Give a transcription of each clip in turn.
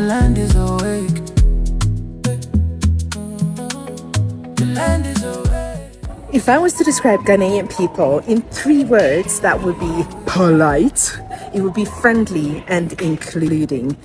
land is awake. The land is awake. If I was to describe Ghanaian people in 3 words, that would be polite, it would be friendly, and including.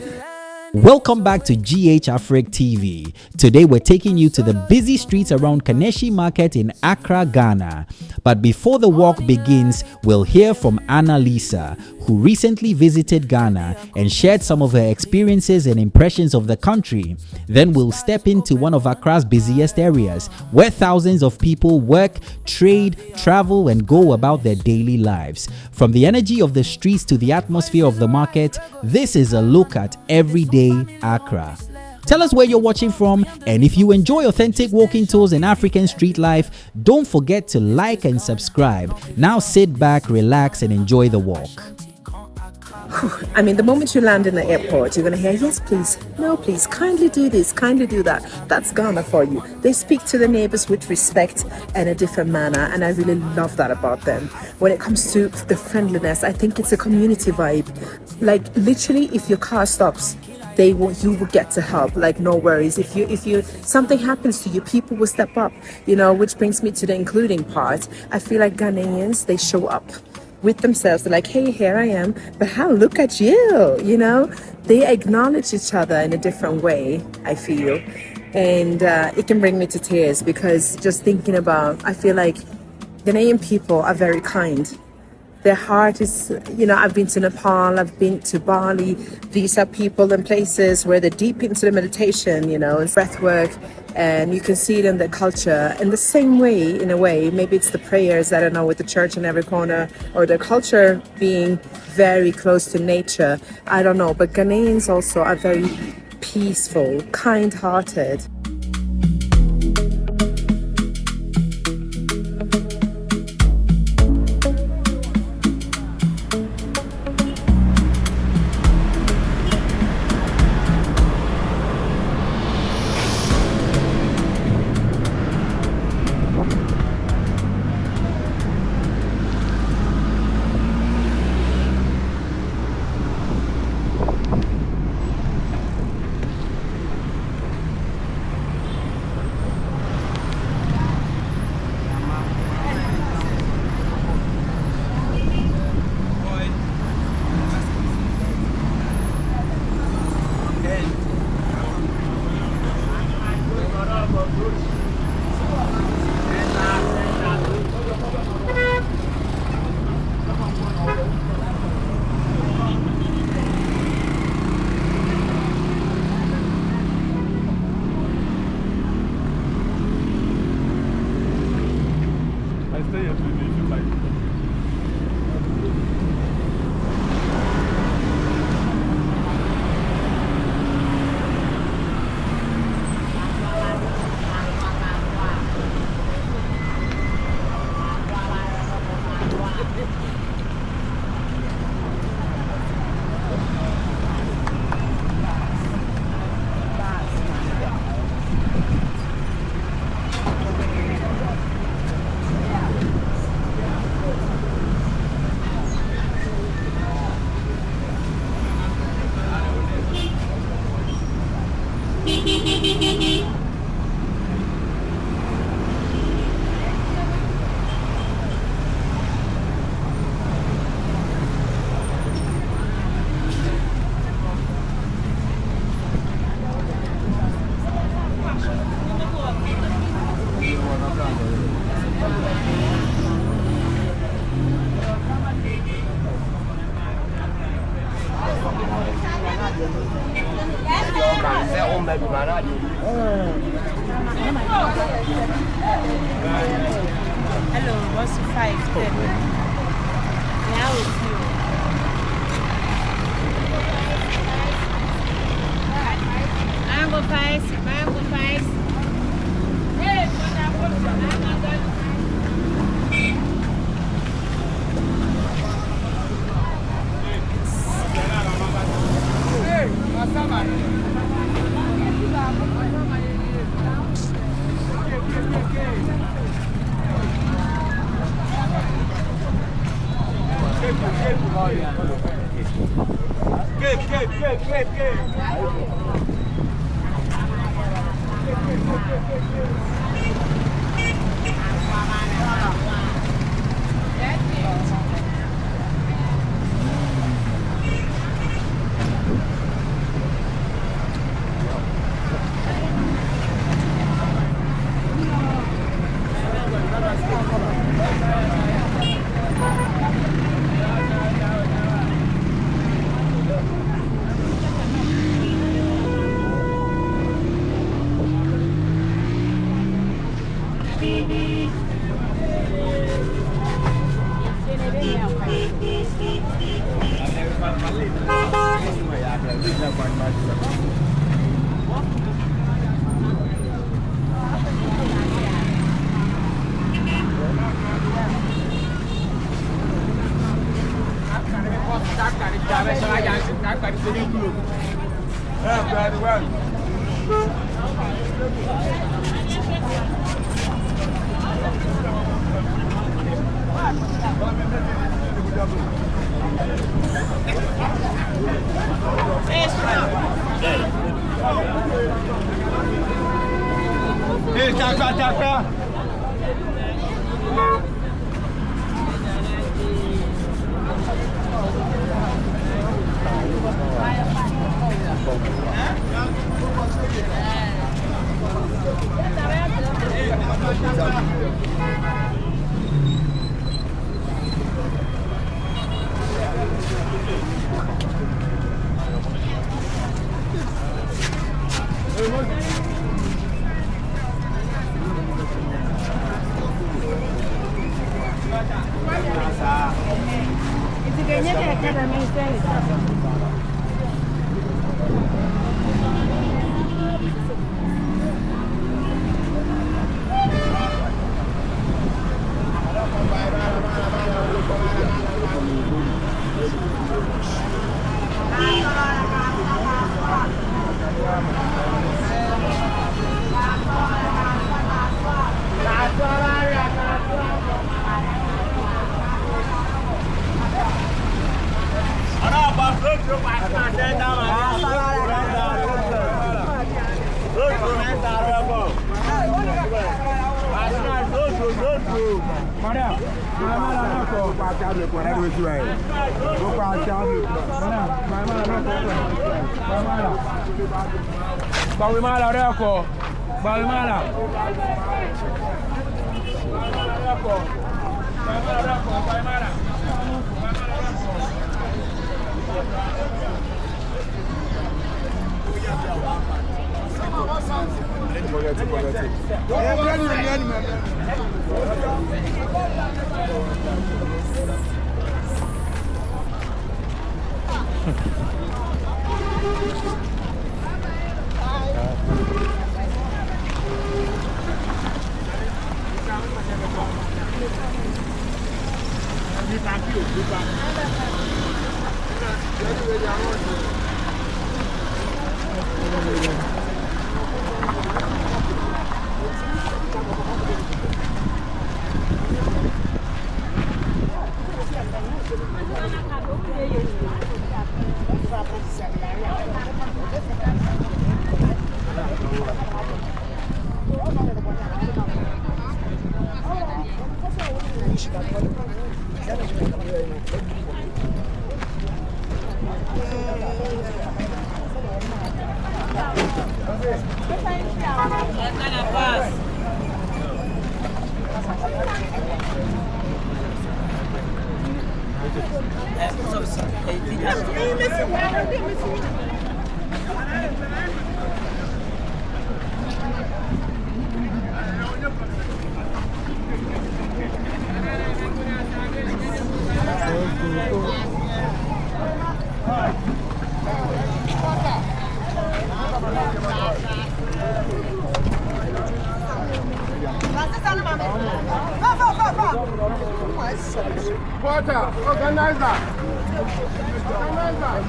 Welcome back to GH Afric TV. Today we're taking you to the busy streets around Kaneshi Market in Accra, Ghana. But before the walk begins, we'll hear from Anna Lisa, who recently visited Ghana and shared some of her experiences and impressions of the country. Then we'll step into one of Accra's busiest areas, where thousands of people work, trade, travel, and go about their daily lives. From the energy of the streets to the atmosphere of the market, this is a look at everyday Accra. Tell us where you're watching from, and if you enjoy authentic walking tours and African street life, don't forget to like and subscribe. Now sit back, relax, and enjoy the walk. I mean, the moment you land in the airport, you're going to hear, yes, please, no, please, kindly do this, kindly do that. That's Ghana for you. They speak to the neighbors with respect and a different manner, and I really love that about them. When it comes to the friendliness, I think it's a community vibe. Like, literally, if your car stops, you will get to help. Like, no worries. If you something happens to you, people will step up, which brings me to the including part. I feel like Ghanaians, they show up with themselves. They're like, hey, here I am, but look at you, they acknowledge each other in a different way, I feel. And it can bring me to tears, because just thinking about, I feel like Ghanaian people are very kind. Their heart is, I've been to Nepal, I've been to Bali. These are people and places where they're deep into the meditation, and breath work, and you can see it in their culture. In the same way, in a way, maybe it's the prayers, I don't know, with the church in every corner, or the culture being very close to nature. I don't know, but Ghanaians also are very peaceful, kind-hearted. Hello, what's 5? Now it's you. Mango pies, mango pies. Hey, Hey, Accra. Porter, organize that. Organize that.